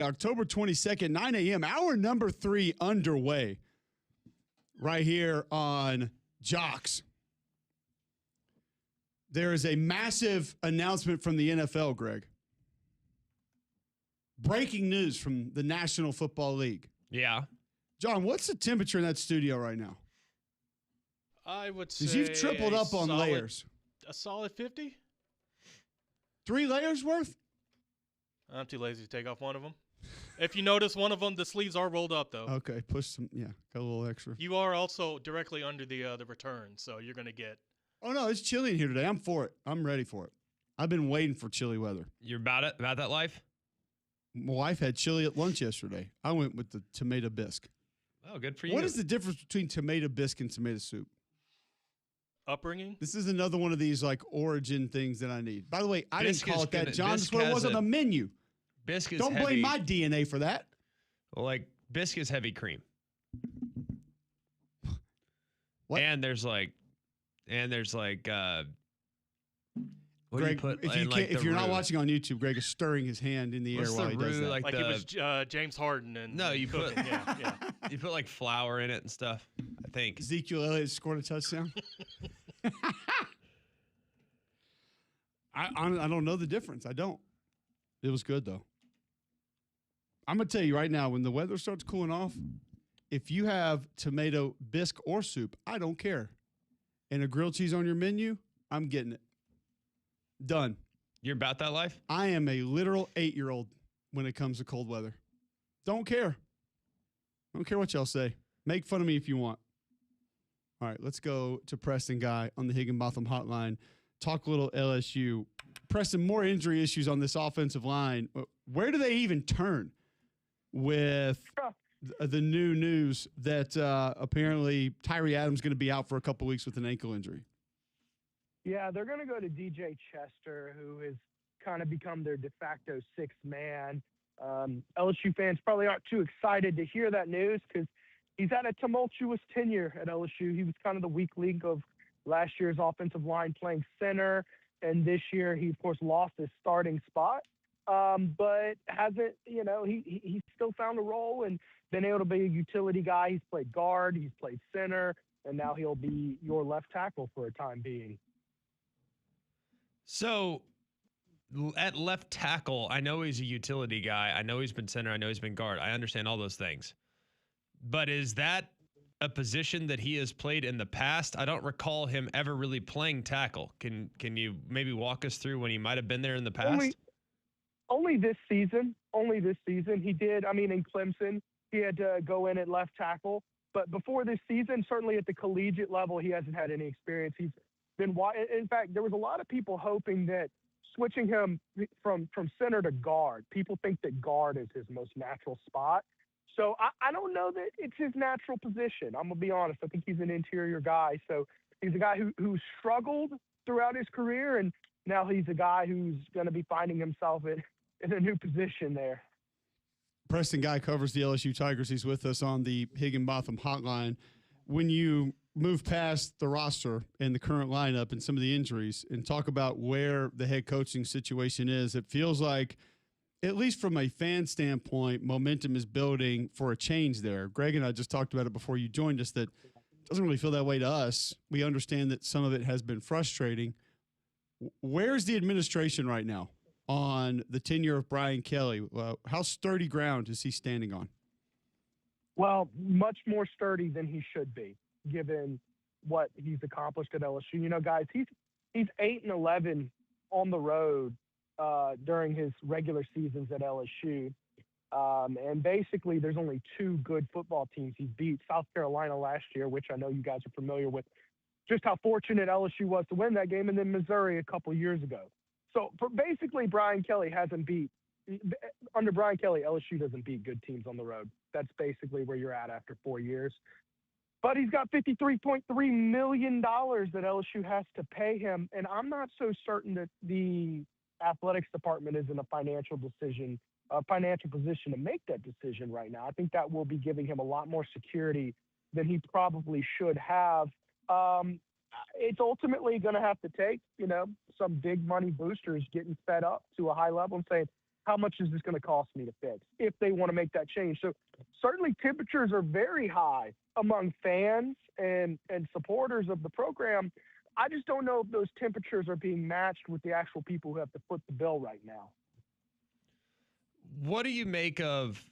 October 22nd, 9 a.m., hour number 3 underway right here on Jocks. There is a massive announcement from the NFL, Greg. Breaking news from the National Football League. Yeah. John, what's the temperature in that studio right now? I would say because you've tripled up on layers. A solid 50? 3 layers worth? I'm too lazy to take off one of them. If you notice, one of them, the sleeves are rolled up, though. Okay, push some, got a little extra. You are also directly under the return, so you're going to get... Oh, no, it's chilly in here today. I'm for it. I'm ready for it. I've been waiting for chilly weather. You're about it? About that life? My wife had chili at lunch yesterday. I went with the tomato bisque. Oh, good for you. What is the difference between tomato bisque and tomato soup? Upbringing? This is another one of these like origin things that I need. By the way, I Bisque didn't call it that, John. That's what it was on the menu. Bisque is Don't heavy. blame my DNA for that. Well, like, bisque is heavy cream. What? And there's like, what Greg, do you put if you're not watching on YouTube, Greg is stirring his hand in the air while he does that. Like it was James Harden. And no, you put yeah. You put like flour in it and stuff, I think. Ezekiel Elliott scored a touchdown. I don't know the difference. I don't. It was good, though. I'm going to tell you right now, when the weather starts cooling off, if you have tomato bisque or soup, I don't care. And a grilled cheese on your menu, I'm getting it. Done. You're about that life? I am a literal 8-year-old when it comes to cold weather. Don't care. Don't care what y'all say. Make fun of me if you want. All right, let's go to Preston Guy on the Higginbotham hotline. Talk a little LSU. Preston, more injury issues on this offensive line. Where do they even turn with the new news that apparently Tyree Adams is going to be out for a couple weeks with an ankle injury? Yeah, they're going to go to DJ Chester, who has kind of become their de facto sixth man. LSU fans probably aren't too excited to hear that news because he's had a tumultuous tenure at LSU. He was kind of the weak link of last year's offensive line playing center, and this year he, of course, lost his starting spot, but hasn't, he's still found a role and been able to be a utility guy. He's played guard, he's played center, and now he'll be your left tackle for a time being. So at left tackle, I know he's a utility guy. I know he's been center. I know he's been guard. I understand all those things. But is that a position that he has played in the past? I don't recall him ever really playing tackle. Can you maybe walk us through when he might have been there in the past? Only this season. He did. I mean, in Clemson, he had to go in at left tackle. But before this season, certainly at the collegiate level, he hasn't had any experience. He's been, in fact, there was a lot of people hoping that switching him from center to guard, people think that guard is his most natural spot. So I don't know that it's his natural position. I'm going to be honest. I think he's an interior guy. So he's a guy who struggled throughout his career, and now he's a guy who's going to be finding himself in a new position there. Preston Guy covers the LSU Tigers. He's with us on the Higginbotham hotline. When you move past the roster and the current lineup and some of the injuries and talk about where the head coaching situation is, it feels like, at least from a fan standpoint, momentum is building for a change there. Greg and I just talked about it before you joined us, that it doesn't really feel that way to us. We understand that some of it has been frustrating. Where's the administration right now on the tenure of Brian Kelly? How sturdy ground is he standing on? Well, much more sturdy than he should be, given what he's accomplished at LSU. Guys, he's 8-11 on the road during his regular seasons at LSU. And basically there's only 2 good football teams. He beat South Carolina last year, which I know you guys are familiar with just how fortunate LSU was to win that game, and then Missouri a couple years ago. So basically Brian Kelly under Brian Kelly, LSU doesn't beat good teams on the road. That's basically where you're at after 4 years. But he's got $53.3 million that LSU has to pay him, and I'm not so certain that the athletics department is in a financial position to make that decision right now. I think that will be giving him a lot more security than he probably should have. It's ultimately going to have to take, some big money boosters getting fed up to a high level and saying, how much is this going to cost me to fix if they want to make that change? So certainly temperatures are very high among fans and supporters of the program. I just don't know if those temperatures are being matched with the actual people who have to foot the bill right now. What do you make of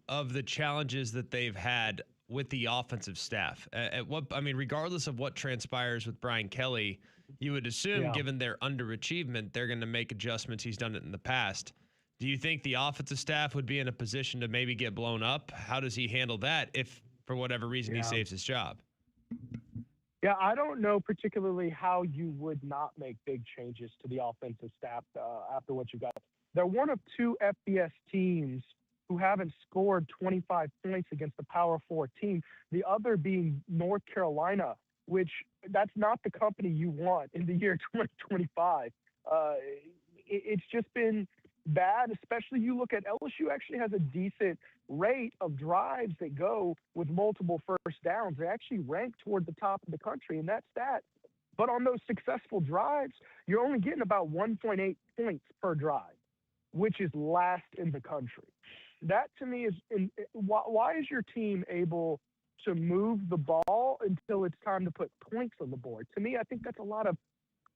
the challenges that they've had with the offensive staff? Regardless of what transpires with Brian Kelly, you would assume, given their underachievement, they're going to make adjustments. He's done it in the past. Do you think the offensive staff would be in a position to maybe get blown up? How does he handle that if, for whatever reason, he saves his job? Yeah, I don't know particularly how you would not make big changes to the offensive staff after what you got. They're one of two FBS teams who haven't scored 25 points against the Power 4 team, the other being North Carolina, which that's not the company you want in the year 2025. It's just been bad, especially you look at LSU actually has a decent rate of drives that go with multiple first downs. They actually rank toward the top of the country in that stat. But on those successful drives, you're only getting about 1.8 points per drive, which is last in the country. That to me is why is your team able to move the ball until it's time to put points on the board? To me, I think that's a lot of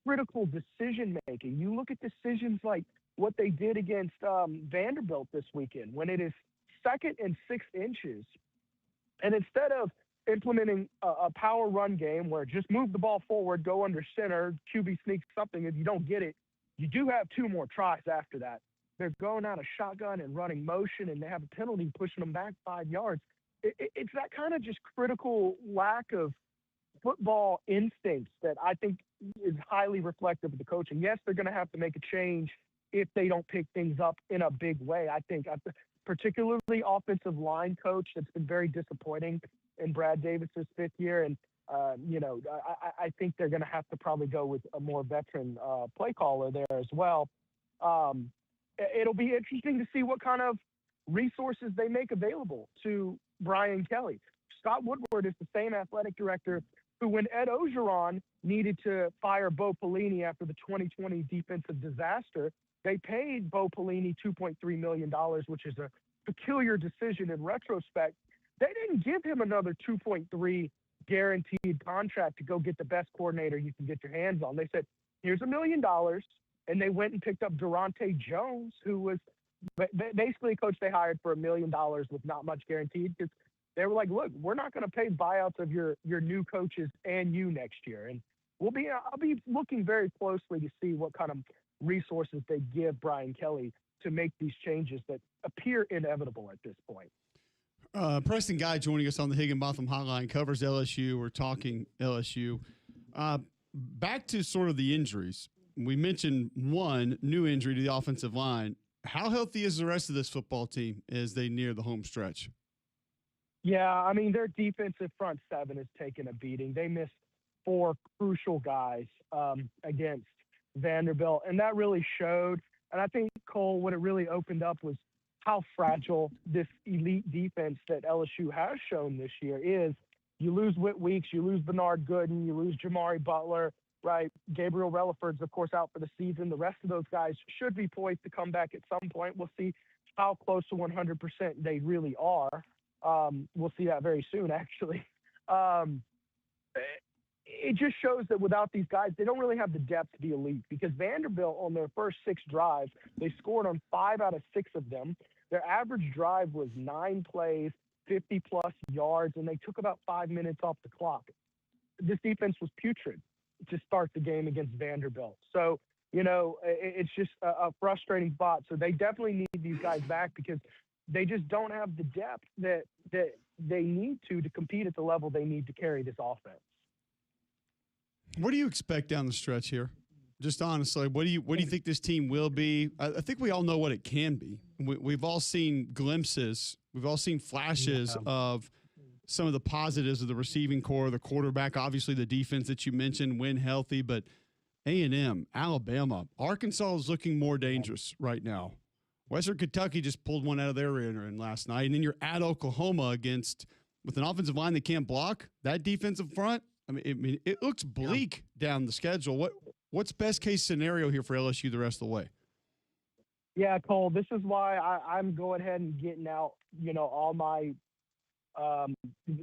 critical decision making. You look at decisions like what they did against Vanderbilt this weekend when it is 2nd and 6 inches. And instead of implementing a power run game where just move the ball forward, go under center, QB sneaks something. If you don't get it, you do have 2 more tries after that. They're going out of shotgun and running motion, and they have a penalty pushing them back 5 yards. It's that kind of just critical lack of football instincts that I think is highly reflective of the coaching. Yes, they're going to have to make a change if they don't pick things up in a big way. I think particularly offensive line coach that's been very disappointing in Brad Davis's 5th year. And, I think they're going to have to probably go with a more veteran play caller there as well. It'll be interesting to see what kind of resources they make available to Brian Kelly. Scott Woodward is the same athletic director who, when Ed Ogeron needed to fire Bo Pelini after the 2020 defensive disaster, they paid Bo Pelini $2.3 million, which is a peculiar decision in retrospect. They didn't give him another 2.3 guaranteed contract to go get the best coordinator you can get your hands on. They said, here's $1 million. And they went and picked up Durante Jones, who was basically a coach they hired for $1 million with not much guaranteed, because they were like, look, we're not going to pay buyouts of your new coaches and you next year. And I'll be looking very closely to see what kind of resources they give Brian Kelly to make these changes that appear inevitable at this point. Preston Guy joining us on the Higginbotham Hotline, covers LSU. We're talking LSU. Back to sort of the injuries. We mentioned one new injury to the offensive line. How healthy is the rest of this football team as they near the home stretch? Yeah, I mean, their defensive front 7 has taken a beating. They missed 4 crucial guys against Vanderbilt, and that really showed. And I think, Cole, what it really opened up was how fragile this elite defense that LSU has shown this year is. You lose Whit Weeks, you lose Bernard Gooden, you lose Jamari Butler, right? Gabriel Relaford's, of course, out for the season. The rest of those guys should be poised to come back at some point. We'll see how close to 100% they really are. We'll see that very soon, actually. It just shows that without these guys, they don't really have the depth to be elite, because Vanderbilt, on their first 6 drives, they scored on 5 out of 6 of them. Their average drive was 9 plays, 50-plus yards, and they took about 5 minutes off the clock. This defense was putrid to start the game against Vanderbilt. So, it's just a frustrating spot. So they definitely need these guys back, because they just don't have the depth that they need to compete at the level they need to carry this offense. What do you expect down the stretch here? Just honestly, what do you think this team will be? I think we all know what it can be. We've all seen glimpses. We've all seen flashes of some of the positives of the receiving core, the quarterback, obviously the defense that you mentioned when healthy, but A&M, Alabama, Arkansas is looking more dangerous right now. Western Kentucky just pulled one out of their rear end last night, and then you're at Oklahoma with an offensive line that can't block. That defensive front, it looks bleak down the schedule. What's best case scenario here for LSU the rest of the way? Yeah, Cole, this is why I'm going ahead and getting out, all my um,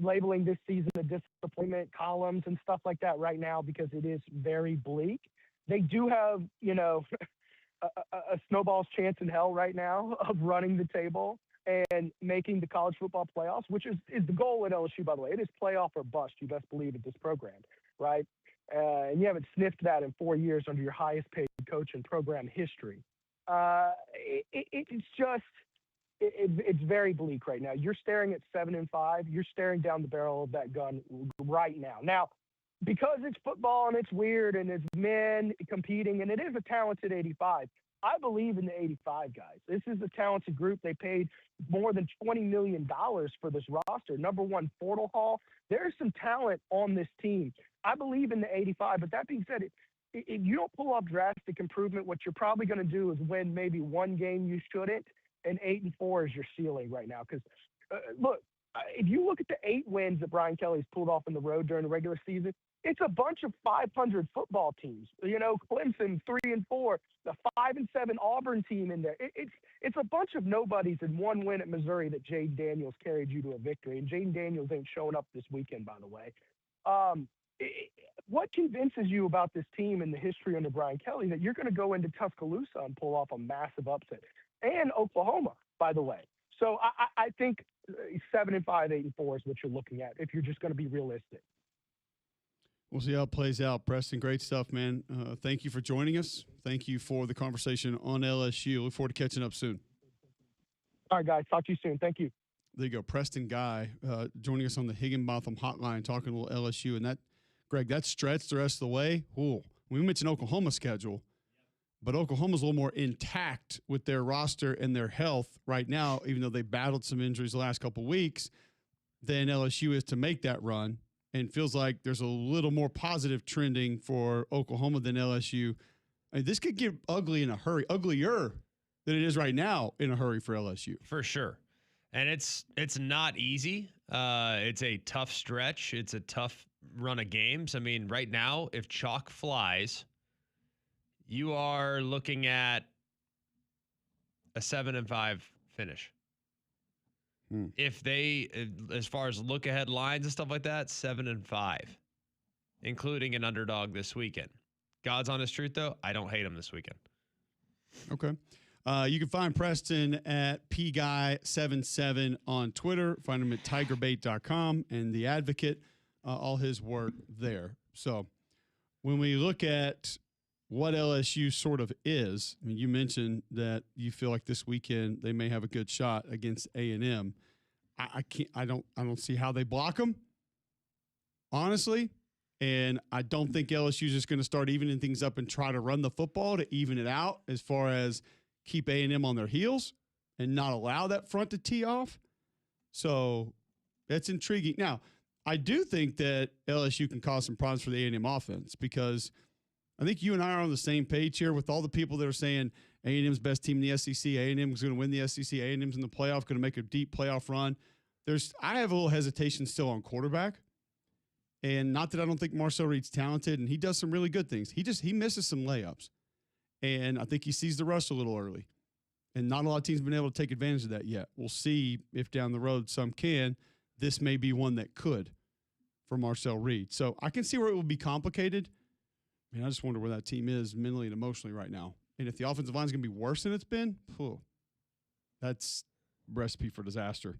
labeling this season a disappointment columns and stuff like that right now because it is very bleak. They do have, a snowball's chance in hell right now of running the table and making the college football playoffs, which is the goal at LSU, by the way. It is playoff or bust, you best believe, at this program, right? And you haven't sniffed that in 4 years under your highest paid coach in program history. It's just it's very bleak right now. You're staring at 7-5. You're staring down the barrel of that gun right now. Now, because it's football and it's weird and it's men competing and it is a talented 85. I believe in the 85 guys. This is a talented group. They paid more than $20 million for this roster. Number one, Portal Hall. There's some talent on this team. I believe in the 85. But that being said, if you don't pull off drastic improvement, what you're probably going to do is win maybe one game you shouldn't, and 8-4 is your ceiling right now. Because look, if you look at the 8 wins that Brian Kelly's pulled off on the road during the regular season, it's a bunch of 500 football teams. Clemson 3-4, the 5-7 Auburn team in there. It's a bunch of nobodies and one win at Missouri that Jaden Daniels carried you to a victory. And Jaden Daniels ain't showing up this weekend, by the way. What convinces you about this team and the history under Brian Kelly that you're going to go into Tuscaloosa and pull off a massive upset? And Oklahoma, by the way. So I think 7-5, 8-4 is what you're looking at if you're just going to be realistic. We'll see how it plays out. Preston, great stuff, man. Thank you for joining us. Thank you for the conversation on LSU. Look forward to catching up soon. All right, guys. Talk to you soon. Thank you. There you go. Preston Guy joining us on the Higginbotham hotline, talking a little LSU. And that, Greg, that stretch the rest of the way. Ooh, we mentioned Oklahoma's schedule, but Oklahoma's a little more intact with their roster and their health right now, even though they battled some injuries the last couple of weeks, than LSU is to make that run. And feels like there's a little more positive trending for Oklahoma than LSU. I mean, this could get ugly in a hurry, uglier than it is right now in a hurry for LSU. For sure. And it's not easy. It's a tough stretch. It's a tough run of games. I mean, right now, if chalk flies, you are looking at a 7-5 finish. If they, as far as look ahead lines and stuff like that, 7-5, including an underdog this weekend. God's honest truth, though, I don't hate him this weekend. Okay. You can find Preston at pguy77 on Twitter. Find him at tigerbait.com and The Advocate, all his work there. So when we look at what LSU sort of is, I mean, you mentioned that you feel like this weekend they may have a good shot against A&M. I don't see how they block them, honestly. And I don't think LSU is just going to start evening things up and try to run the football to even it out as far as keep A&M on their heels and not allow that front to tee off. So that's intriguing. Now, I do think that LSU can cause some problems for the A&M offense because I think you and I are on the same page here with all the people that are saying A&M's best team in the SEC, A&M is going to win the SEC, A&M's in the playoff, going to make a deep playoff run. I have a little hesitation still on quarterback. And not that I don't think Marcel Reed's talented, and he does some really good things. He misses some layups. And I think he sees the rush a little early. And not a lot of teams have been able to take advantage of that yet. We'll see if down the road some can. This may be one that could for Marcel Reed. So I can see where it will be complicated. Man, I just wonder where that team is mentally and emotionally right now. And if the offensive line is going to be worse than it's been, that's a recipe for disaster.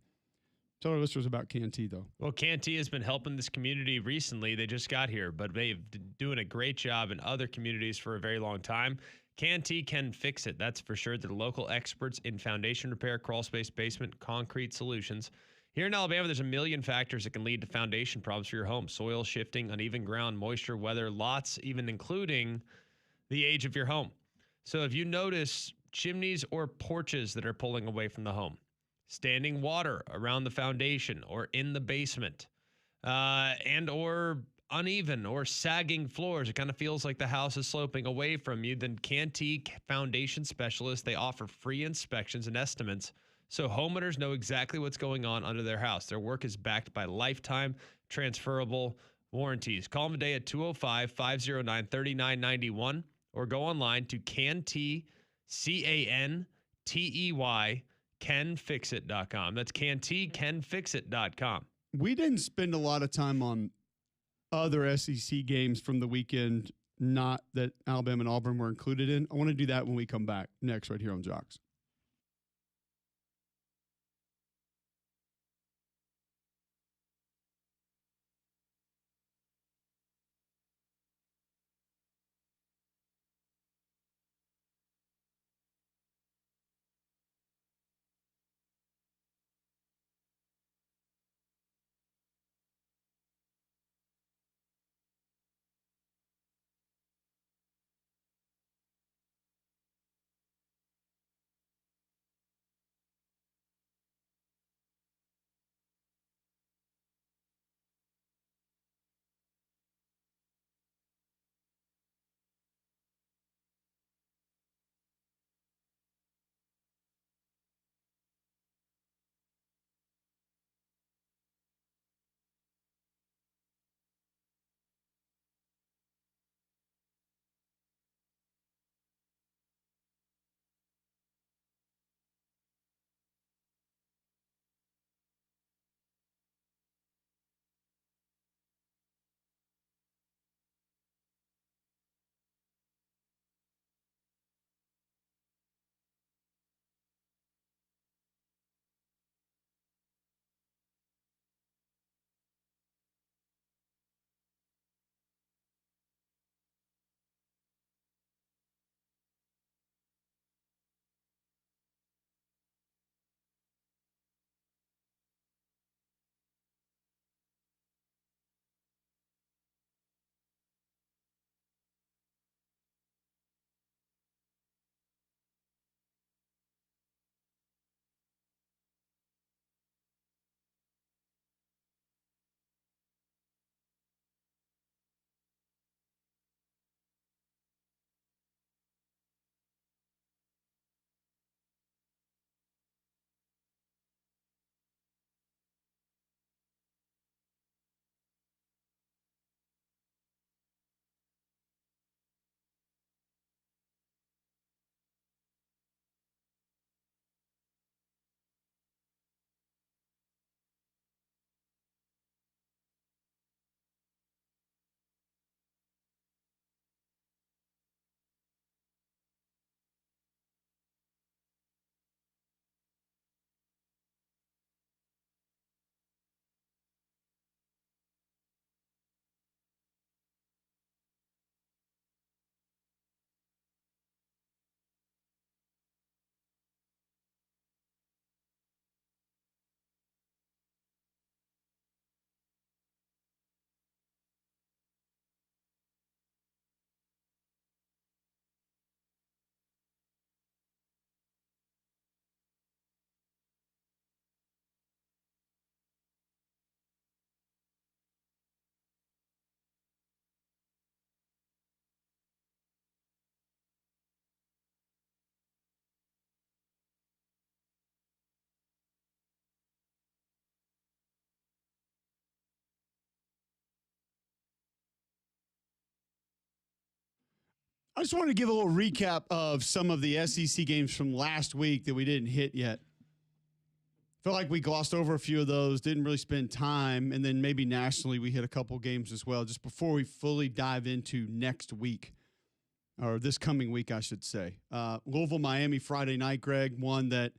Tell our listeners about Canty, though. Well, Canty has been helping this community recently. They just got here, but they've doing a great job in other communities for a very long time. Canty can fix it, that's for sure. They're local experts in foundation repair, crawl space, basement, concrete solutions. Here in Alabama, there's a million factors that can lead to foundation problems for your home. Soil shifting, uneven ground, moisture, weather, lots, even including the age of your home. So if you notice chimneys or porches that are pulling away from the home, standing water around the foundation or in the basement, and or uneven or sagging floors, it kind of feels like the house is sloping away from you, then Canty Foundation Specialists, they offer free inspections and estimates so homeowners know exactly what's going on under their house. Their work is backed by lifetime transferable warranties. Call them today at 205-509-3991 or go online to Canty, CANTY canfixit.com. That's canfixit.com. We didn't spend a lot of time on other SEC games from the weekend, not that Alabama and Auburn were included in. I want to do that when we come back next right here on Jocks. I just want to give a little recap of some of the SEC games from last week that we didn't hit yet. Feel like we glossed over a few of those, didn't really spend time, and then maybe nationally we hit a couple games as well, just before we fully dive into next week, or this coming week, I should say. Louisville, Miami, Friday night, Greg, one that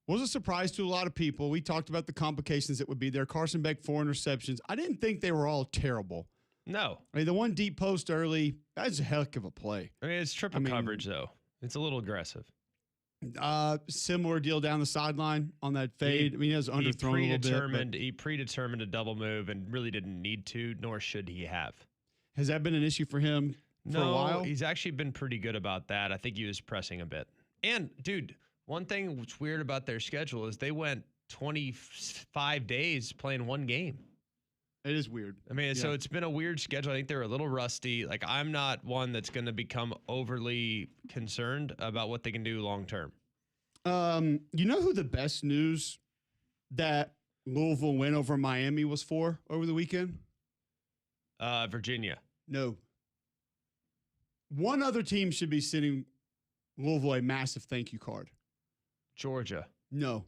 was a surprise to a lot of people. We talked about the complications that would be there. Carson Beck, 4 interceptions. I didn't think they were all terrible. No. I mean, the one deep post early, that's a heck of a play. I mean, it's triple coverage, though. It's a little aggressive. Similar deal down the sideline on that fade. I mean, he was underthrown a little bit. He predetermined a double move and really didn't need to, nor should he have. Has that been an issue for him for a while? No, he's actually been pretty good about that. I think he was pressing a bit. And, dude, one thing that's weird about their schedule is they went 25 days playing one game. It is weird. I mean, so it's been a weird schedule. I think they're a little rusty. Like, I'm not one that's going to become overly concerned about what they can do long term. You know who the best news that Louisville win over Miami was for over the weekend? Virginia. No. One other team should be sending Louisville a massive thank you card. Georgia. No.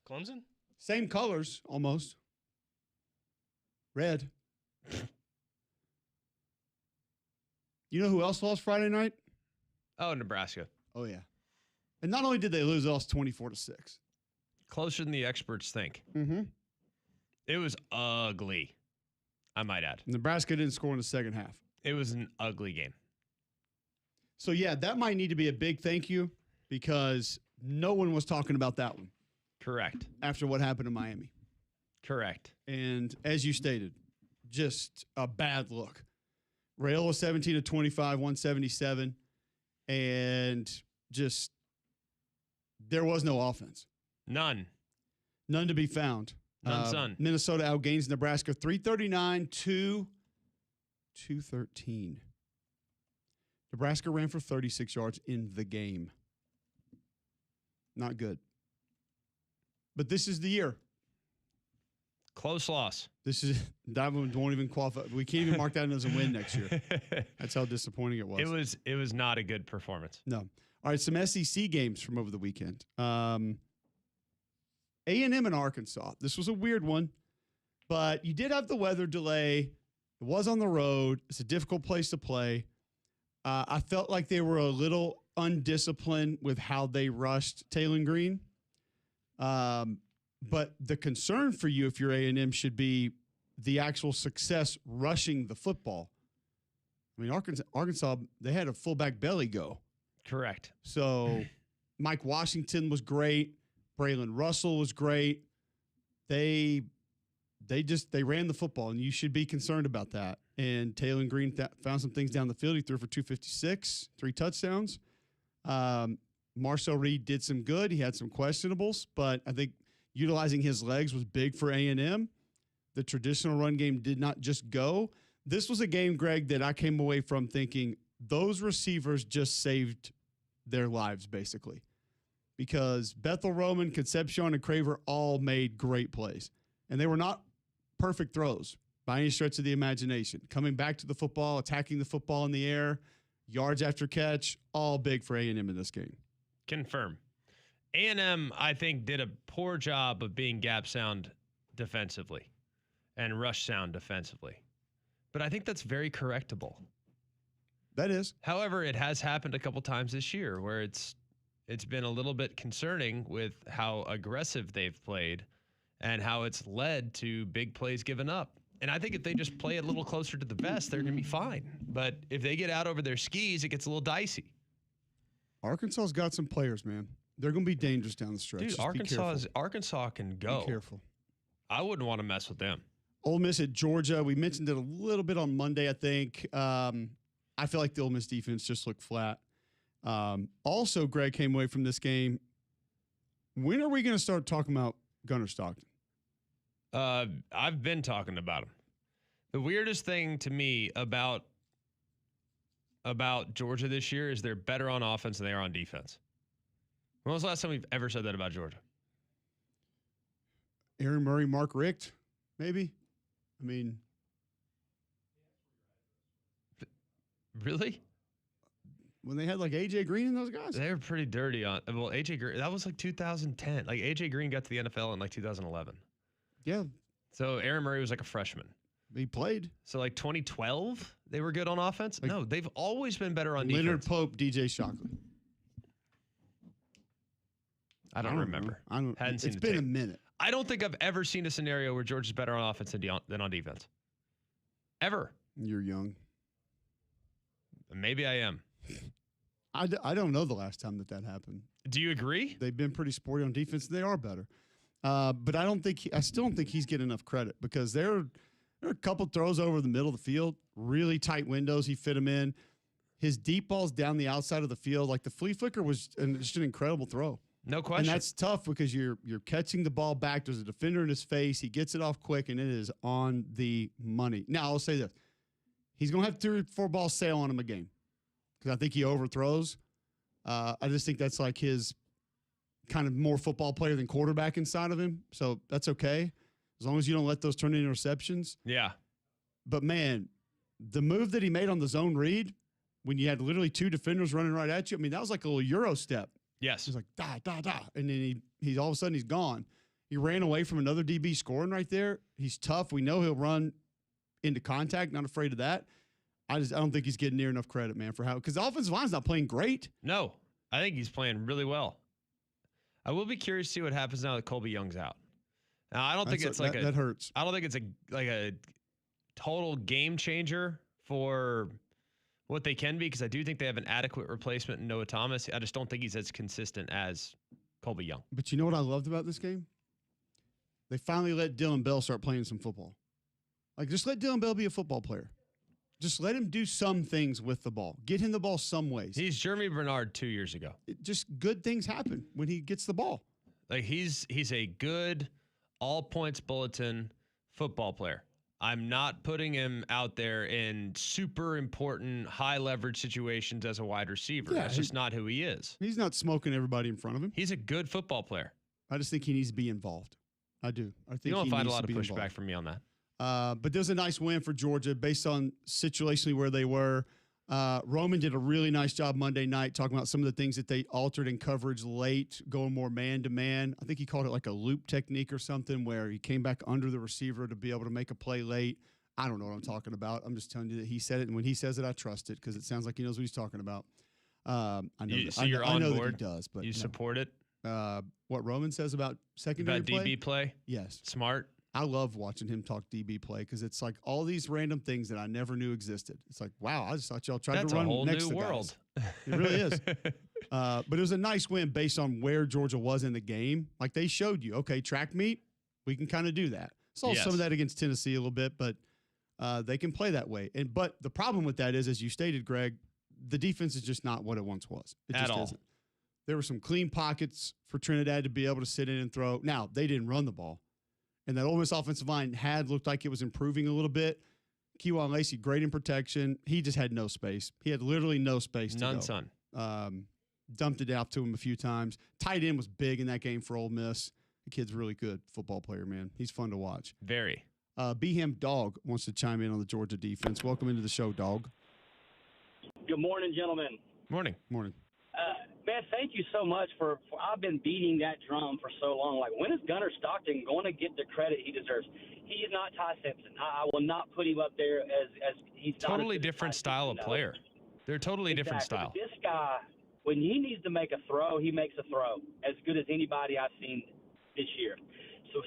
Clemson? Same colors, almost. Red. You know who else lost Friday night? Oh, Nebraska. Oh, yeah. And not only did they lose, they lost 24-6. Closer than the experts think. Mm-hmm. It was ugly, I might add. Nebraska didn't score in the second half. It was an ugly game. So, yeah, that might need to be a big thank you because no one was talking about that one. Correct. After what happened in Miami. Correct. And as you stated, just a bad look. Rayola 17 of 25, 177, and just there was no offense. None None to be found. Son. Minnesota outgains Nebraska 339 to 213. Nebraska ran for 36 yards in the game. Not good. But this is the year. Close loss. That one won't even qualify. We can't even mark that as a win next year. That's how disappointing it was. It was not a good performance. No. All right, some SEC games from over the weekend. A&M and Arkansas. This was a weird one, but you did have the weather delay. It was on the road. It's a difficult place to play. I felt like they were a little undisciplined with how they rushed Taylor Green. But the concern for you, if you're A&M, should be the actual success rushing the football. I mean, Arkansas, they had a fullback belly go. Correct. So Mike Washington was great. Braylon Russell was great. They ran the football, and you should be concerned about that. And Taylor Green found some things down the field. He threw for 256, 3 touchdowns. Marcel Reed did some good. He had some questionables, but I think utilizing his legs was big for A&M. The traditional run game did not just go. This was a game, Greg, that I came away from thinking those receivers just saved their lives, basically. Because Bethel Roman, Concepcion, and Craver all made great plays. And they were not perfect throws by any stretch of the imagination. Coming back to the football, attacking the football in the air, yards after catch, all big for A&M in this game. Confirm. A&M, I think, did a poor job of being gap sound defensively and rush sound defensively. But I think that's very correctable. That is. However, it has happened a couple times this year where it's been a little bit concerning with how aggressive they've played and how it's led to big plays given up. And I think if they just play a little closer to the vest, they're going to be fine. But if they get out over their skis, it gets a little dicey. Arkansas's got some players, man. They're going to be dangerous down the stretch. Dude, Arkansas can go. Be careful. I wouldn't want to mess with them. Ole Miss at Georgia. We mentioned it a little bit on Monday, I think. I feel like the Ole Miss defense just looked flat. Also, Greg came away from this game. When are we going to start talking about Gunnar Stockton? I've been talking about him. The weirdest thing to me about Georgia this year is they're better on offense than they are on defense. When was the last time we've ever said that about Georgia? Aaron Murray, Mark Richt, maybe? I mean. Really? When they had like A.J. Green and those guys? They were pretty dirty on. Well, A.J. Green, that was like 2010. Like A.J. Green got to the NFL in like 2011. Yeah. So Aaron Murray was like a freshman. He played. So like 2012, they were good on offense? No, they've always been better on defense. Leonard Pope, DJ Shockley. I don't remember. Hadn't seen it's been tape. a minute. I don't think I've ever seen a scenario where Georgia's better on offense than on defense. Ever. You're young. Maybe I am. I don't know the last time that happened. Do you agree? They've been pretty sporty on defense. They are better. But I still don't think he's getting enough credit because there are a couple throws over the middle of the field, really tight windows. He fit them in. His deep balls down the outside of the field, like the flea flicker was just an incredible throw. No question. And that's tough because you're catching the ball back. There's a defender in his face. He gets it off quick, and it is on the money. Now, I'll say this. He's going to have 3 or 4 balls sail on him a game because I think he overthrows. I just think that's like his kind of more football player than quarterback inside of him. So that's okay as long as you don't let those turn into interceptions. Yeah. But, man, the move that he made on the zone read when you had literally 2 defenders running right at you, I mean, that was like a little Euro step. Yes. He's like, da. And then he's all of a sudden he's gone. He ran away from another DB scoring right there. He's tough. We know he'll run into contact, not afraid of that. I don't think he's getting near enough credit, man, for how, because the offensive line's not playing great. No, I think he's playing really well. I will be curious to see what happens now that Colby Young's out. Now, I don't think it's like that hurts. I don't think it's a total game changer for what they can be, because I do think they have an adequate replacement in Noah Thomas. I just don't think he's as consistent as Colby Young. But you know what I loved about this game? They finally let Dylan Bell start playing some football. Like, just let Dylan Bell be a football player. Just let him do some things with the ball. Get him the ball some ways. He's Jeremy Bernard 2 years ago. Just good things happen when he gets the ball. Like, he's a good all points bulletin football player. I'm not putting him out there in super important high leverage situations as a wide receiver. Yeah, That's just not who he is. He's not smoking everybody in front of him. He's a good football player. I just think he needs to be involved. I do. I think You don't he find a needs lot to of be pushback involved. from me on that. But there's a nice win for Georgia based on situationally where they were. Roman did a really nice job Monday night talking about some of the things that they altered in coverage late, going more man-to-man. I think he called it like a loop technique or something where he came back under the receiver to be able to make a play late. I don't know what I'm talking about. I'm just telling you that he said it, and when he says it, I trust it because it sounds like he knows what he's talking about. I know So you're on I know board? that he does, but You no. support it? What Roman says about secondary About play? DB play? Yes. Smart? I love watching him talk DB play because it's like all these random things that I never knew existed. It's like, wow, I just thought y'all tried That's to run a whole next new to world. Guys. It really is. But it was a nice win based on where Georgia was in the game. Like they showed you, okay, track meet, we can kind of do that. Saw Yes. some of that against Tennessee a little bit, but they can play that way. But the problem with that is, as you stated, Greg, the defense is just not what it once was. It At just all. isn't. There were some clean pockets for Trinidad to be able to sit in and throw. Now, they didn't run the ball. And that Ole Miss offensive line had looked like it was improving a little bit. Kewan Lacey, great in protection. He just had no space. He had literally no space to None, go. son. Dumped it out to him a few times. Tight end was big in that game for Ole Miss. The kid's really good football player, man. He's fun to watch. Very. Behem Dog wants to chime in on the Georgia defense. Welcome into the show, Dog. Good morning, gentlemen. Morning. Morning. Man, thank you so much for I've been beating that drum for so long. Like, when is Gunnar Stockton going to get the credit he deserves? He is not Ty Simpson. I will not put him up there as he's not Totally as good as different Ty style of Simpson, no. player. They're totally different Exactly. style. But this guy, when he needs to make a throw, he makes a throw as good as anybody I've seen this year.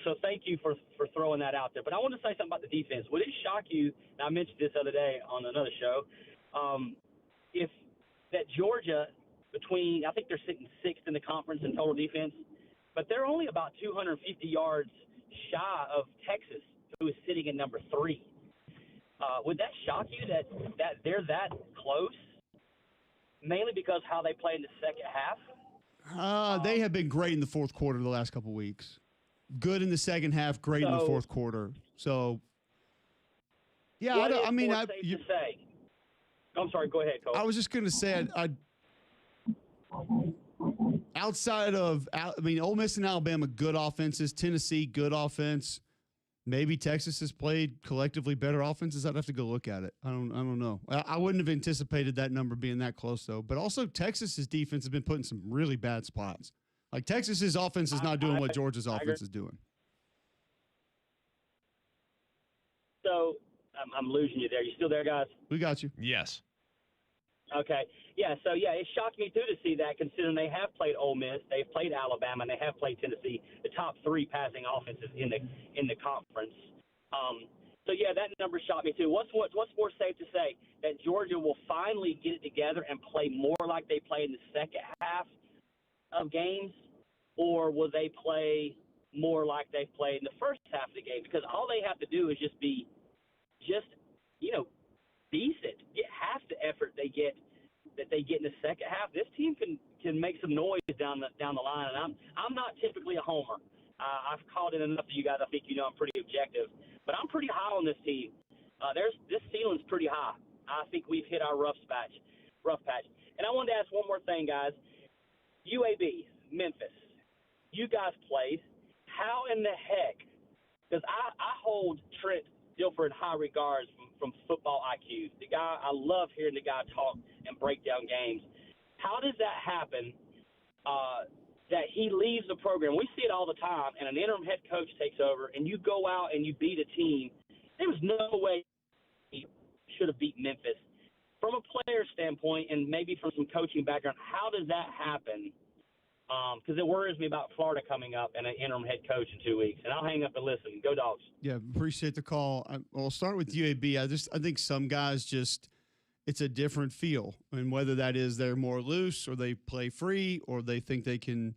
So thank you for throwing that out there. But I want to say something about the defense. Would it shock you, and I mentioned this the other day on another show, if that Georgia, I think they're sitting sixth in the conference in total defense, but they're only about 250 yards shy of Texas, who is sitting at number 3. Would that shock you that they're that close? Mainly because how they play in the second half? They have been great in the fourth quarter the last couple weeks. Good in the second half, great in the fourth quarter. So, yeah, What I is mean, more safe to say? I'm sorry, go ahead, Cole. I was just going to say, outside of, Ole Miss and Alabama, good offenses. Tennessee, good offense. Maybe Texas has played collectively better offenses. I'd have to go look at it. I don't know. I wouldn't have anticipated that number being that close, though. But also, Texas's defense has been put in some really bad spots. Like, Texas's offense is not doing what Georgia's offense is doing. So, I'm losing you there. You still there, guys? We got you. Yes. Okay. Yeah, so, it shocked me, too, to see that, considering they have played Ole Miss, they've played Alabama, and they have played Tennessee, the top 3 passing offenses in the conference. That number shocked me, too. What's more safe to say? That Georgia will finally get it together and play more like they played in the second half of games, or will they play more like they played in the first half of the game? Because all they have to do is just be decent, get half the effort they get in the second half. This team can make some noise down the line, and I'm not typically a homer. I've called it enough of you guys. I think I'm pretty objective, but I'm pretty high on this team. This ceiling's pretty high. I think we've hit our rough patch. And I wanted to ask one more thing, guys. UAB, Memphis, you guys played. How in the heck? Because I hold Trent Dilfer in high regards from football IQ. The guy, I love hearing the guy talk and break down games. How does that happen that he leaves the program. We see it all the time, and an interim head coach takes over, and you go out and you beat a team. There was no way he should have beat Memphis. From a player standpoint and maybe from some coaching background, how does that happen? Because it worries me about Florida coming up and an interim head coach in 2 weeks. And I'll hang up and listen. Go Dogs. Yeah, appreciate the call. I'll start with UAB. I think some guys just it's a different feel, and whether that is they're more loose or they play free or they think they can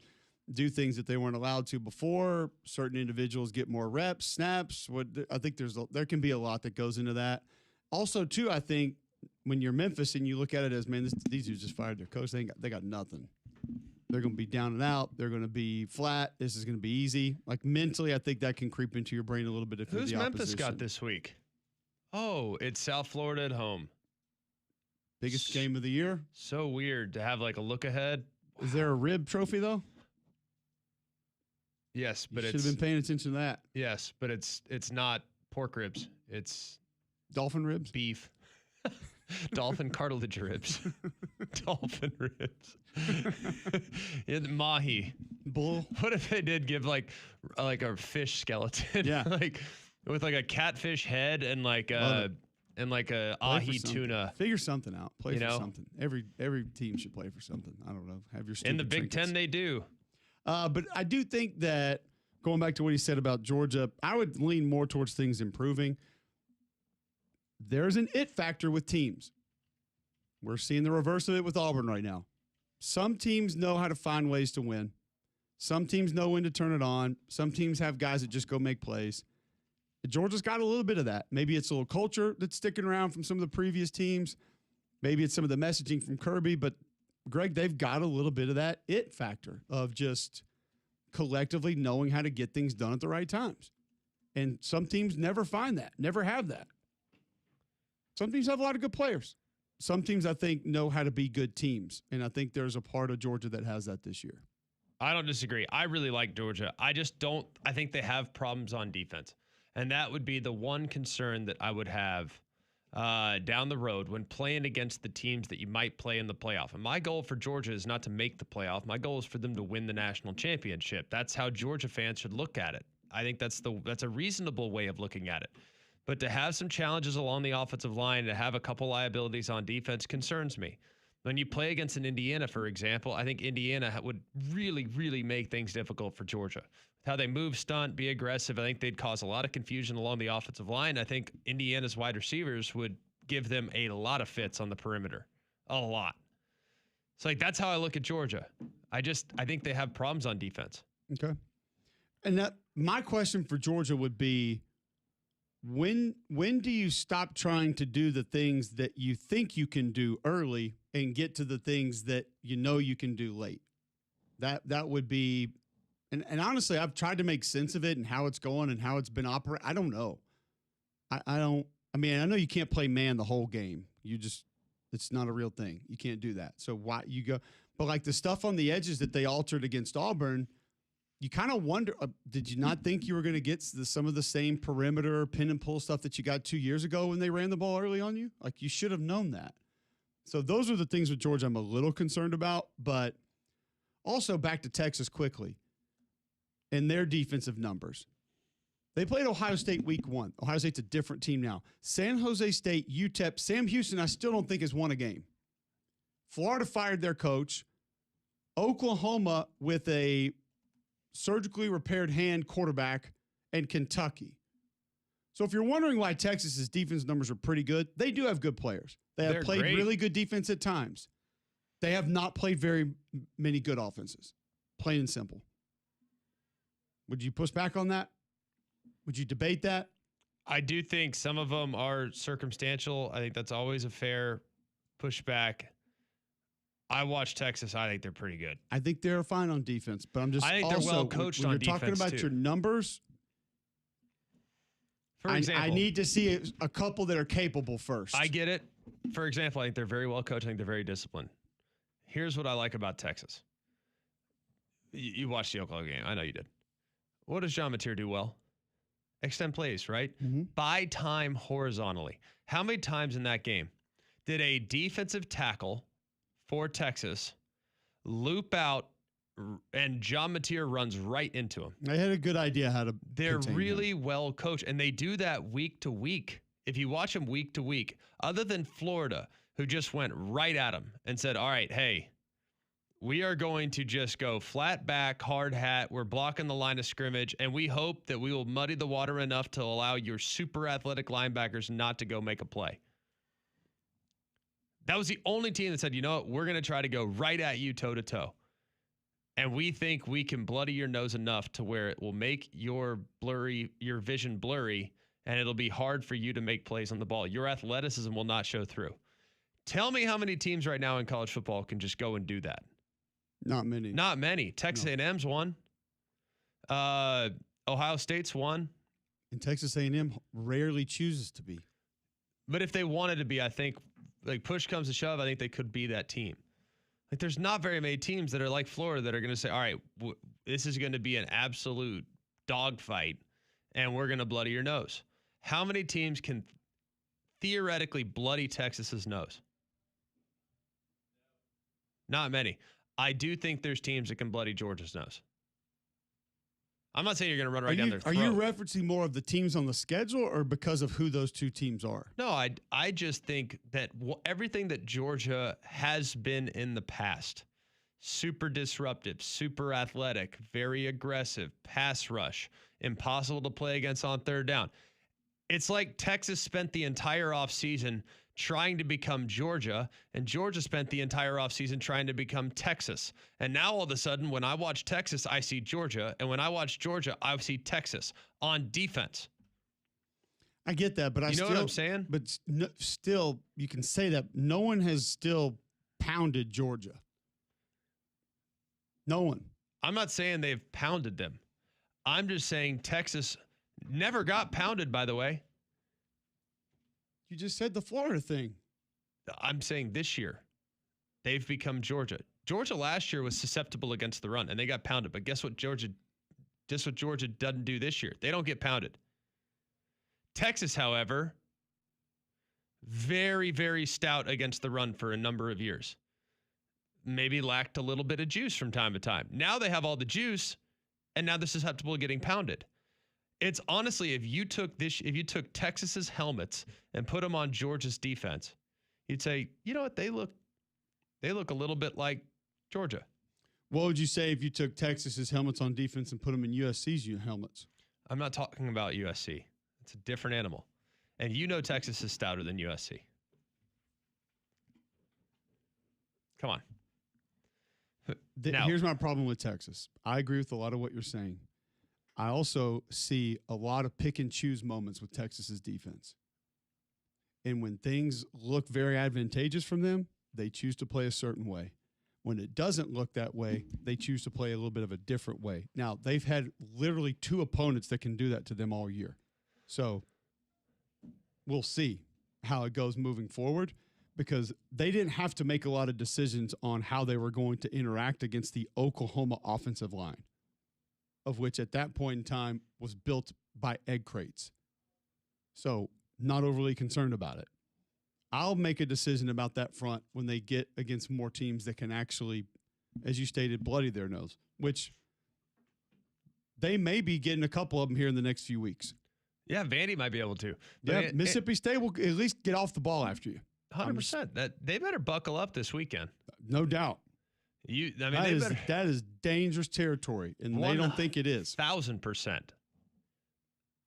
do things that they weren't allowed to before. Certain individuals get more reps, snaps. I think there can be a lot that goes into that. Also, too, I think when you're Memphis and you look at it as, man, these dudes just fired their coach. They got nothing. They're going to be down and out. They're going to be flat. This is going to be easy. Like mentally, I think that can creep into your brain a little bit if you're the opposition. Who's Memphis got this week? Oh, it's South Florida at home. Biggest game of the year. So weird to have like a look ahead. Is there a rib trophy though? Yes, but you should have been paying attention to that. Yes, but it's not pork ribs. It's dolphin ribs. Beef. Dolphin cartilage ribs. Dolphin ribs. Mahi. Bull. What if they did give like a fish skeleton? Yeah. Like with like a catfish head and like a ahi tuna. Figure something out. Play for know? something. Every team should play for something. I don't know. Have your in the Big trinkets. Ten they do. But I do think that going back to what he said about Georgia, I would lean more towards things improving. There's an it factor with teams. We're seeing the reverse of it with Auburn right now. Some teams know how to find ways to win. Some teams know when to turn it on. Some teams have guys that just go make plays. Georgia's got a little bit of that. Maybe it's a little culture that's sticking around from some of the previous teams. Maybe it's some of the messaging from Kirby. But, Greg, they've got a little bit of that it factor of just collectively knowing how to get things done at the right times. And some teams never find that, never have that. Some teams have a lot of good players. Some teams, I think, know how to be good teams. And I think there's a part of Georgia that has that this year. I don't disagree. I really like Georgia. I think they have problems on defense. And that would be the one concern that I would have down the road when playing against the teams that you might play in the playoff. And my goal for Georgia is not to make the playoff. My goal is for them to win the national championship. That's how Georgia fans should look at it. I think that's a reasonable way of looking at it. But to have some challenges along the offensive line, to have a couple liabilities on defense concerns me. When you play against an Indiana, for example, I think Indiana would really, really make things difficult for Georgia. How they move, stunt, be aggressive, I think they'd cause a lot of confusion along the offensive line. I think Indiana's wide receivers would give them a lot of fits on the perimeter. A lot. So that's how I look at Georgia. I think they have problems on defense. Okay. And my question for Georgia would be, when do you stop trying to do the things that you think you can do early and get to the things that you know you can do late? That would be, and honestly, I've tried to make sense of it and how it's going and how it's been operating. I don't know. I know you can't play man the whole game. It's not a real thing. You can't do that. So why you go, but like the stuff on the edges that they altered against Auburn, you kind of wonder, did you not think you were going to get some of the same perimeter pin and pull stuff that you got 2 years ago when they ran the ball early on you? Like you should have known that. So those are the things with Georgia I'm a little concerned about, but also back to Texas quickly and their defensive numbers. They played Ohio State week 1. Ohio State's a different team now. San Jose State, UTEP, Sam Houston, I still don't think has won a game. Florida fired their coach. Oklahoma with a surgically repaired hand quarterback, and Kentucky. So if you're wondering why Texas's defense numbers are pretty good, they do have good players. They're played great. Really good defense at times. They have not played very many good offenses. Plain and simple. Would you push back on that? Would you debate that? I do think some of them are circumstantial. I think that's always a fair pushback. I watch Texas. I think they're pretty good. I think they're fine on defense, but I think they're well coached on defense. When you're talking about your numbers, for example, I need to see a couple that are capable first. I get it. For example, I think they're very well coached. I think they're very disciplined. Here's what I like about Texas. You watched the Oklahoma game. I know you did. What does John Mateer do well? Extend plays, right? Mm-hmm. Buy time horizontally. How many times in that game did a defensive tackle for Texas loop out and John Mateer runs right into them. They had a good idea how to. They're contain really him. well coached, and they do that week to week. If you watch them week to week, other than Florida, who just went right at them and said, all right, hey, we are going to just go flat back, hard hat. We're blocking the line of scrimmage, and we hope that we will muddy the water enough to allow your super athletic linebackers not to go make a play. That was the only team that said, you know what, we're going to try to go right at you toe to toe. And we think we can bloody your nose enough to where it will make your vision blurry, and it'll be hard for you to make plays on the ball. Your athleticism will not show through. Tell me how many teams right now in college football can just go and do that. Not many. Not many. Texas A&M's won. Ohio State's won. And Texas A&M rarely chooses to be. But if they wanted to be, I think, like push comes to shove, I think they could be that team. Like there's not very many teams that are like Florida that are going to say, all right, this is going to be an absolute dogfight, and we're going to bloody your nose. How many teams can theoretically bloody Texas's nose? Not many. I do think there's teams that can bloody Georgia's nose. I'm not saying you're going to run right down their throat. Are you referencing more of the teams on the schedule or because of who those two teams are? No, I just think that everything that Georgia has been in the past, super disruptive, super athletic, very aggressive, pass rush, impossible to play against on third down. It's like Texas spent the entire offseason trying to become Georgia, and Georgia spent the entire offseason trying to become Texas. And now all of a sudden, when I watch Texas, I see Georgia. And when I watch Georgia, I see Texas on defense. I get that, but you know what I'm saying? But still, you can say that no one has still pounded Georgia. No one. I'm not saying they've pounded them. I'm just saying Texas never got pounded, by the way. You just said the Florida thing. I'm saying this year, they've become Georgia. Georgia last year was susceptible against the run, and they got pounded. But guess what Georgia doesn't do this year? They don't get pounded. Texas, however, very, very stout against the run for a number of years. Maybe lacked a little bit of juice from time to time. Now they have all the juice, and now they're susceptible to getting pounded. It's honestly, if you took Texas's helmets and put them on Georgia's defense, you'd say, you know what, they look a little bit like Georgia. What would you say if you took Texas's helmets on defense and put them in USC's helmets? I'm not talking about USC. It's a different animal. And you know Texas is stouter than USC. Come on. Now, here's my problem with Texas. I agree with a lot of what you're saying. I also see a lot of pick and choose moments with Texas's defense. And when things look very advantageous from them, they choose to play a certain way. When it doesn't look that way, they choose to play a little bit of a different way. Now, they've had literally two opponents that can do that to them all year. So we'll see how it goes moving forward, because they didn't have to make a lot of decisions on how they were going to interact against the Oklahoma offensive line, of which at that point in time was built by egg crates. So not overly concerned about it. I'll make a decision about that front when they get against more teams that can actually, as you stated, bloody their nose, which they may be getting a couple of them here in the next few weeks. Yeah, Vandy might be able to. Yeah, Mississippi State will at least get off the ball after you. 100%. That they better buckle up this weekend. No doubt. That is dangerous territory, and they don't think it is. 1,000%.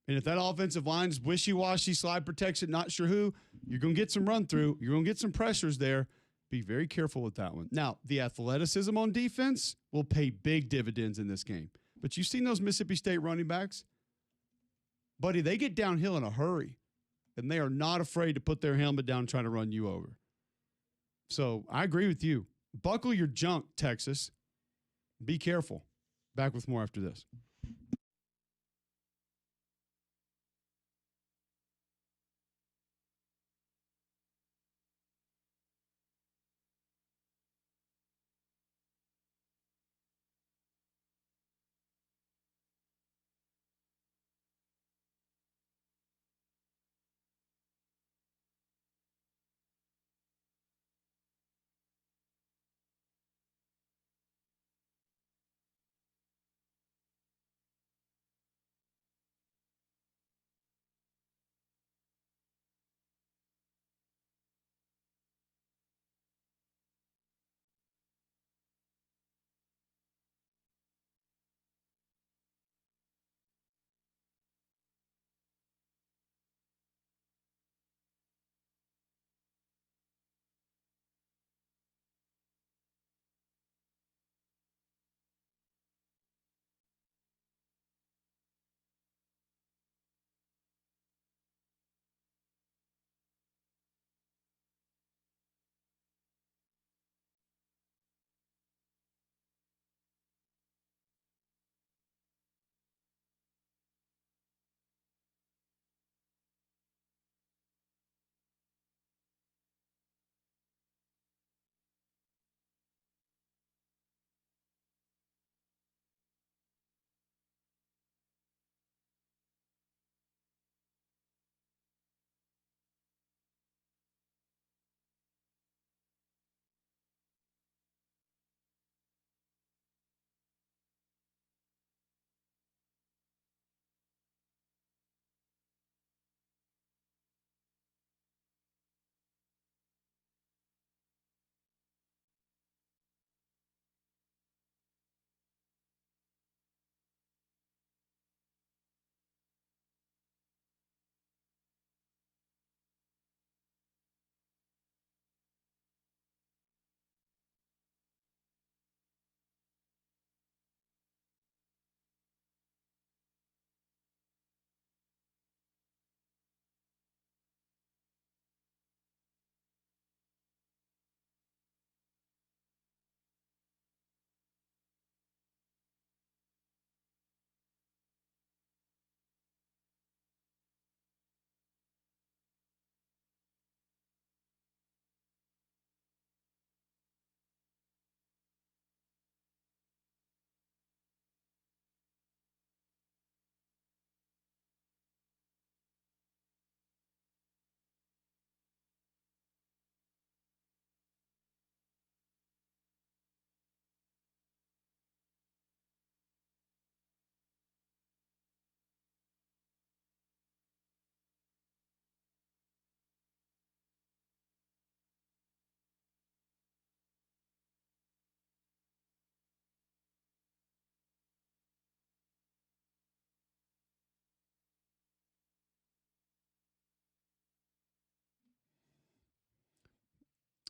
And if that offensive line's wishy-washy, slide protection, not sure who, you're going to get some run-through. You're going to get some pressures there. Be very careful with that one. Now, the athleticism on defense will pay big dividends in this game. But you've seen those Mississippi State running backs? Buddy, they get downhill in a hurry, and they are not afraid to put their helmet down and try to run you over. So I agree with you. Buckle your junk, Texas. Be careful. Back with more after this.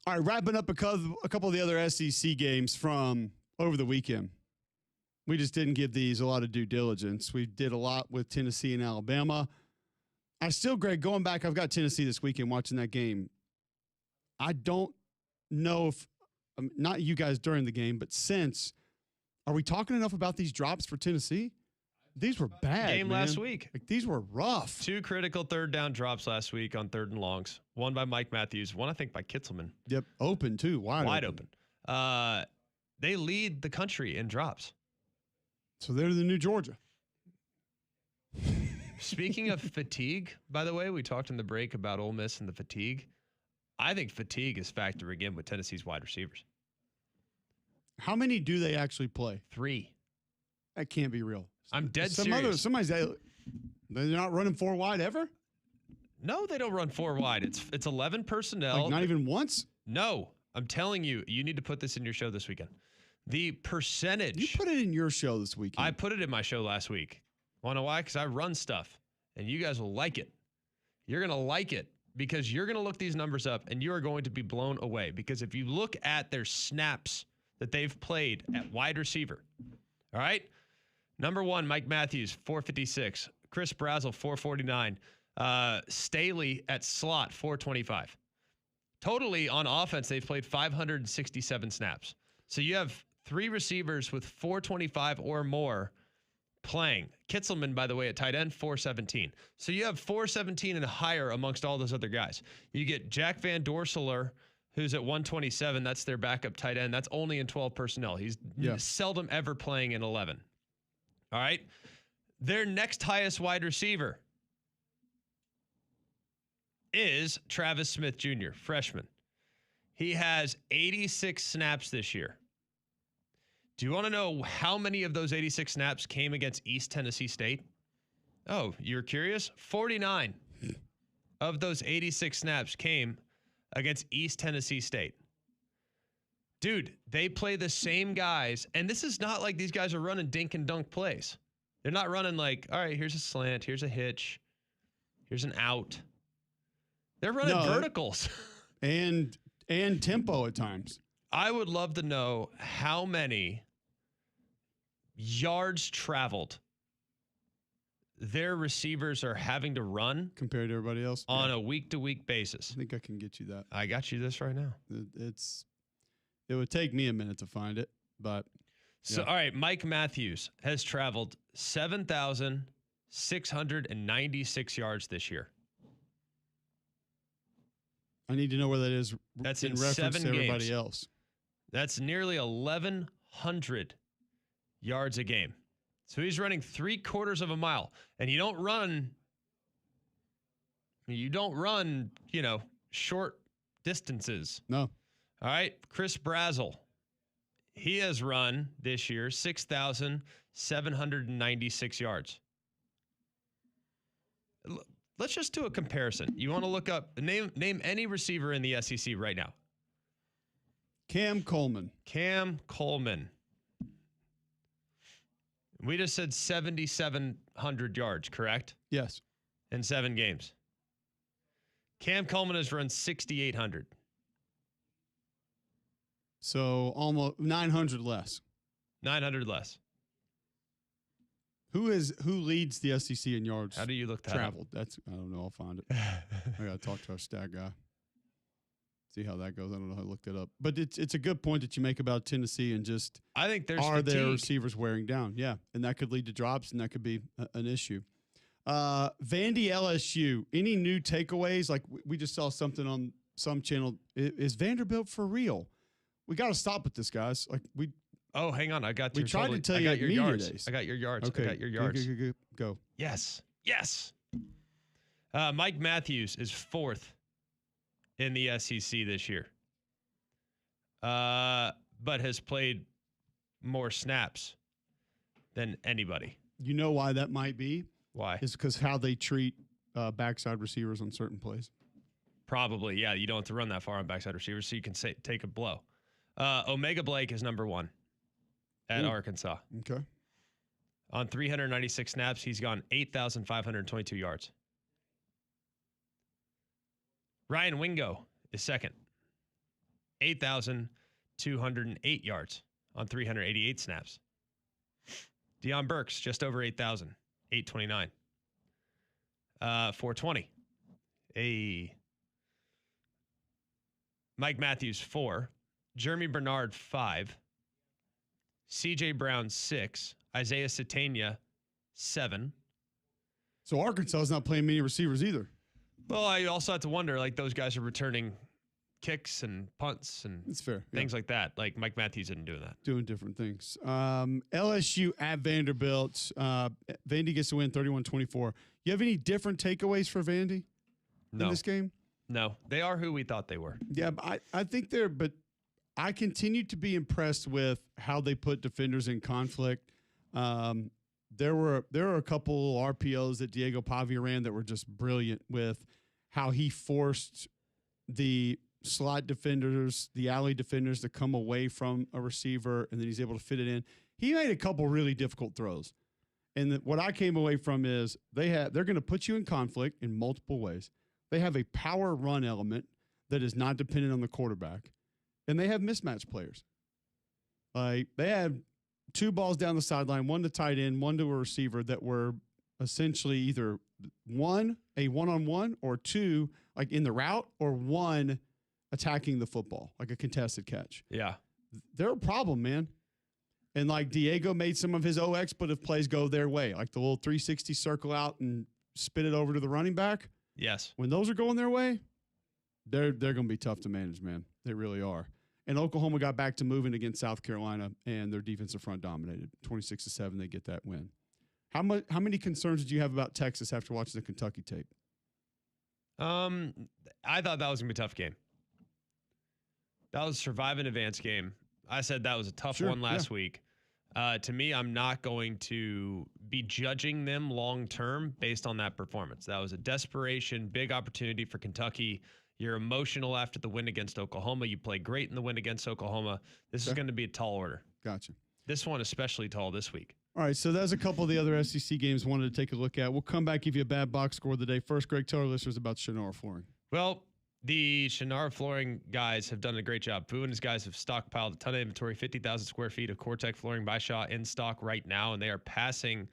All right, wrapping up because a couple of the other SEC games from over the weekend. We just didn't give these a lot of due diligence. We did a lot with Tennessee and Alabama. Greg, going back, I've got Tennessee this weekend watching that game. I don't know if, not you guys during the game, but since, are we talking enough about these drops for Tennessee? These were bad. Game man. last week. Like, these were rough. 2 critical third down drops last week on 3rd and longs. One by Mike Matthews. One, I think, by Kitzelman. Yep, open too, wide open. They lead the country in drops. So they're the new Georgia. Speaking of fatigue, by the way, we talked in the break about Ole Miss and the fatigue. I think fatigue is factoring in with Tennessee's wide receivers. How many do they actually play? 3. That can't be real. I'm dead serious. Somebody's they're not running 4 wide ever? No, they don't run 4 wide. It's 11 personnel. Like not even once? No, I'm telling you, you need to put this in your show this weekend. The percentage. You put it in your show this weekend. I put it in my show last week. Want to know why? Because I run stuff, and you guys will like it. You're going to like it because you're going to look these numbers up, and you are going to be blown away. Because if you look at their snaps that they've played at wide receiver, all right? Number 1, Mike Matthews, 456. Chris Brazzell, 449. Staley at slot, 425. Totally on offense, they've played 567 snaps. So you have 3 receivers with 425 or more playing. Kitzelman, by the way, at tight end, 417. So you have 417 and higher amongst all those other guys. You get Jack Van Dorselaar, who's at 127. That's their backup tight end. That's only in 12 personnel. He's seldom ever playing in 11. All right. Their next highest wide receiver is Travis Smith Jr., freshman. He has 86 snaps this year. Do you want to know how many of those 86 snaps came against East Tennessee State? Oh, you're curious? 49 of those 86 snaps came against East Tennessee State. Dude, they play the same guys, and this is not like these guys are running dink and dunk plays. They're not running like, all right, here's a slant, here's a hitch, here's an out. They're running verticals. and tempo at times. I would love to know how many yards traveled their receivers are having to run compared to everybody else on a week-to-week basis. I think I can get you that. I got you this right now. It would take me a minute to find it, but so all right, Mike Matthews has traveled 7,696 yards this year. I need to know where that is. That's in in reference 7 to everybody games. else. That's nearly 1,100 yards a game. So he's running 3/4 of a mile, and you don't run, short distances. No. All right, Chris Brazzell, he has run this year 6,796 yards. Let's just do a comparison. You want to look up, name any receiver in the SEC right now. Cam Coleman. We just said 7,700 yards, correct? Yes. In 7 games. Cam Coleman has run 6,800. So almost 900 less. 900 less. Who leads the SEC in yards? How do you look that traveled? I don't know. I'll find it. I got to talk to our stat guy. See how that goes. I don't know how to look that up. But it's a good point that you make about Tennessee and just I think there's are fatigue. their receivers wearing down? Yeah, and that could lead to drops, and that could be an issue. Vandy LSU. Any new takeaways? Like we just saw something on some channel. Is Vanderbilt for real? We got to stop with this, guys. Like we. Oh, hang on. I got we your tried totally, to tell I you got your media yards. days. I got your yards. Okay. I got your yards. Go. Yes. Mike Matthews is 4th in the SEC this year. But has played more snaps than anybody. You know why that might be? Why? Is because how they treat backside receivers on certain plays. Probably, yeah. You don't have to run that far on backside receivers, so you can take a blow. Omega Blake is number 1 at Arkansas. Okay. On 396 snaps, he's gone 8,522 yards. Ryan Wingo is 2nd. 8,208 yards on 388 snaps. Deion Burks, just over 8,000, 829. 420. Mike Matthews, 4. Jeremy Bernard, 5. C.J. Brown, 6. Isaiah Satania, 7. So Arkansas is not playing many receivers either. Well, I also have to wonder, like, those guys are returning kicks and punts and It's fair. things like that. Like, Mike Matthews isn't doing that. Doing different things. LSU at Vanderbilt. Vandy gets to win 31-24. You have any different takeaways for Vandy in this game? No. They are who we thought they were. Yeah, I think but I continue to be impressed with how they put defenders in conflict. There were a couple RPOs that Diego Pavia ran that were just brilliant with how he forced the slot defenders, the alley defenders to come away from a receiver, and then he's able to fit it in. He made a couple really difficult throws. And what I came away from is they're going to put you in conflict in multiple ways. They have a power run element that is not dependent on the quarterback, and they have mismatch players. Like they had 2 balls down the sideline, one to tight end, one to a receiver that were essentially either a one-on-one, or 2 like in the route, or 1 attacking the football, like a contested catch. Yeah. They're a problem, man. And like Diego made some of his expletive plays go their way, like the little 360 circle out and spit it over to the running back. Yes. When those are going their way, they're going to be tough to manage, man. They really are. And Oklahoma got back to moving against South Carolina, and their defensive front dominated 26-7. They get that win. How many concerns did you have about Texas after watching the Kentucky tape? I thought that was gonna be a tough game. That was a survive and advance game. I said that was a tough one last week. To me, I'm not going to be judging them long term based on that performance. That was a desperation, big opportunity for Kentucky. You're emotional after the win against Oklahoma. You played great in the win against Oklahoma. This is going to be a tall order. Gotcha. This one especially tall this week. All right, so there's a couple of the other SEC games wanted to take a look at. We'll come back, give you a bad box score of the day. First, Greg, tell our listeners about Shannara Flooring. Well, the Shannara Flooring guys have done a great job. Fu and his guys have stockpiled a ton of inventory, 50,000 square feet of Cortec flooring by Shaw in stock right now, and they are passing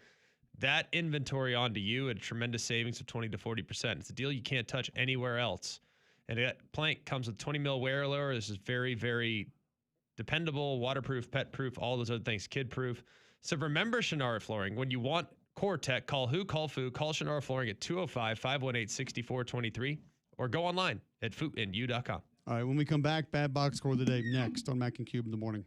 that inventory on to you at a tremendous savings of 20 to 40%. It's a deal you can't touch anywhere else. And that plank comes with 20 mil wear allure. This is very, very dependable, waterproof, pet-proof, all those other things, kid-proof. So remember Shannara Flooring. When you want Cortec, call who? Call Fu. Call Shannara Flooring at 205-518-6423 or go online at footandyou.com. All right, when we come back, bad box score of the day next on Mac and Cube in the morning.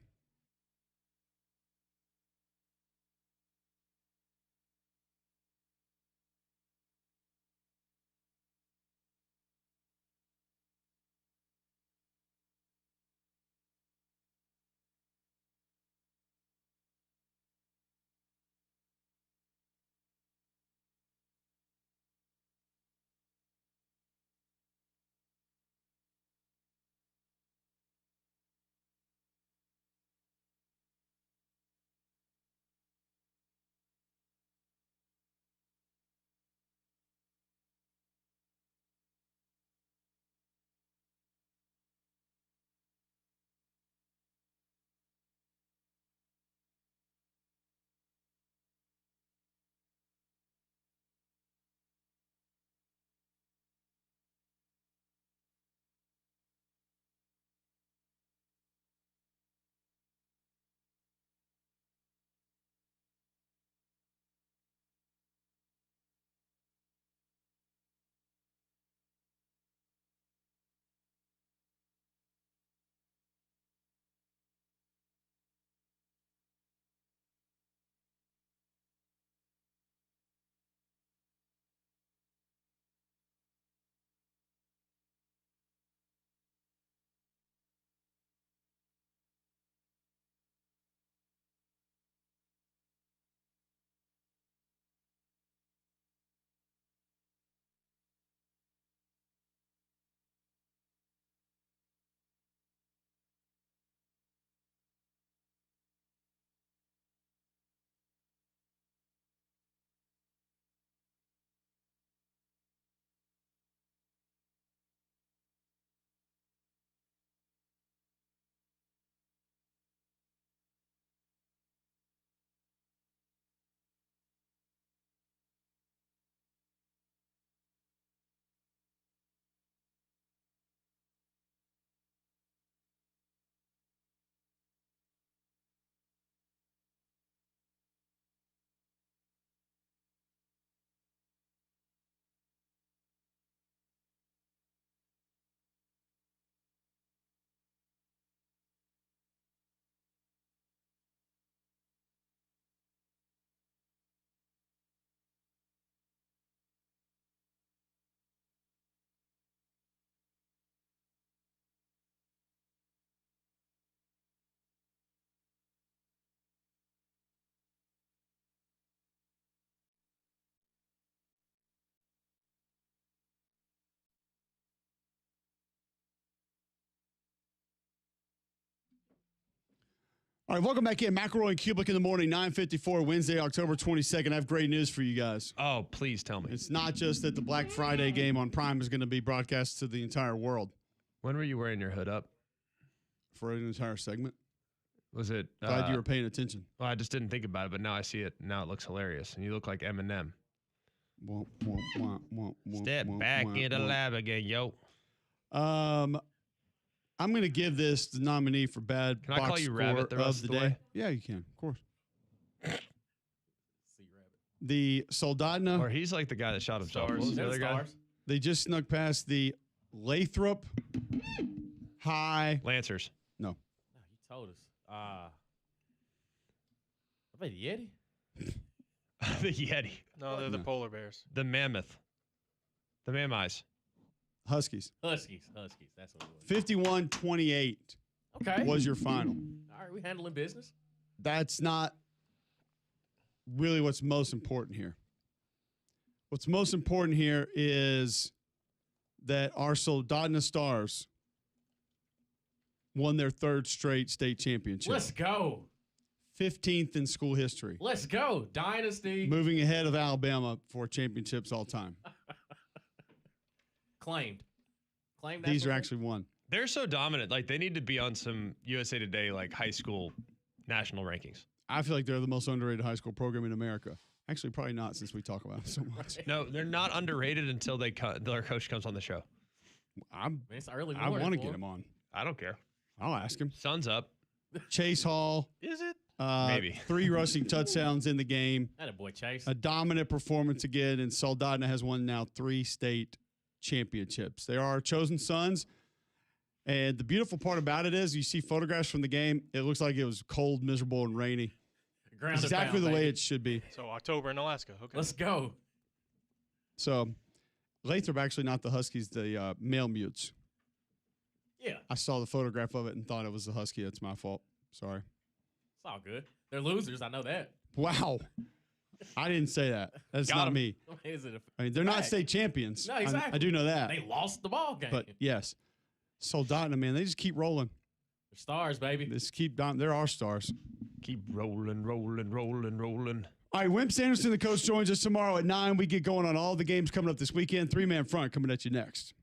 All right, welcome back in. McElroy and Cubelic in the morning, 9:54, Wednesday, October 22nd. I have great news for you guys. Oh, please tell me. It's not just that the Black Friday game on Prime is going to be broadcast to the entire world When were you wearing your hood up? for an entire segment. Was it? Glad you were paying attention. Well, I just didn't think about it, but now I see it. Now it looks hilarious, and you look like Eminem. Step back in the lab again, yo. I'm going to give this the nominee for bad Can I call box you score Rabbit the rest of of the way? Yeah, you can, of course. The Soldotna, Or he's like the guy that shot himself. Stars. What was the other guy? they just snuck past the Lathrop High. Lancers. No. No, you told us. I bet the Yeti. The Yeti. No, they're the No. polar bears. The Mammoth. The Mammies. Huskies. Huskies. That's what it was. 51-28 Okay. was your final. All right, we handling business. That's not really what's most important here. What's most important here is that our Soldotna Stars won their third straight state championship. Let's go. 15th in school history. Let's go. Dynasty. Moving ahead of Alabama for championships all time. Claimed. Claimed. These are actually won. They're so dominant. Like, they need to be on some USA Today, like, high school national rankings. I feel like they're the most underrated high school program in America. Actually, probably not since we talk about it so much. No, they're not underrated until their coach comes on the show. It's early I morning want to for get him. him on. I don't care. I'll ask him. Sun's up. Chase Hall. Is it? Maybe. 3 rushing touchdowns in the game. That a boy Chase. A dominant performance again, and Soldotna has won now 3 state championships. They are our chosen sons. And the beautiful part about it is you see photographs from the game. It looks like it was cold, miserable, and rainy. Ground Exactly the way it should be. So October in Alaska. Okay. Let's go. So Lathrop actually not the Huskies, the male mutes. Yeah, I saw the photograph of it and thought it was the Husky. That's my fault. Sorry. it's all good. They're losers. I know that. Wow. I didn't say that. That's Got not 'em. me. Is it I mean, they're not Fact. state champions. No, exactly. I do know that. They lost the ball game. But yes, Soldotna, man, they just keep rolling. They're stars, baby. They just keep down. They're our stars. Keep rolling. All right, Wimp Sanderson, the coach, joins us tomorrow at 9. We get going on all the games coming up this weekend. 3-man front coming at you next.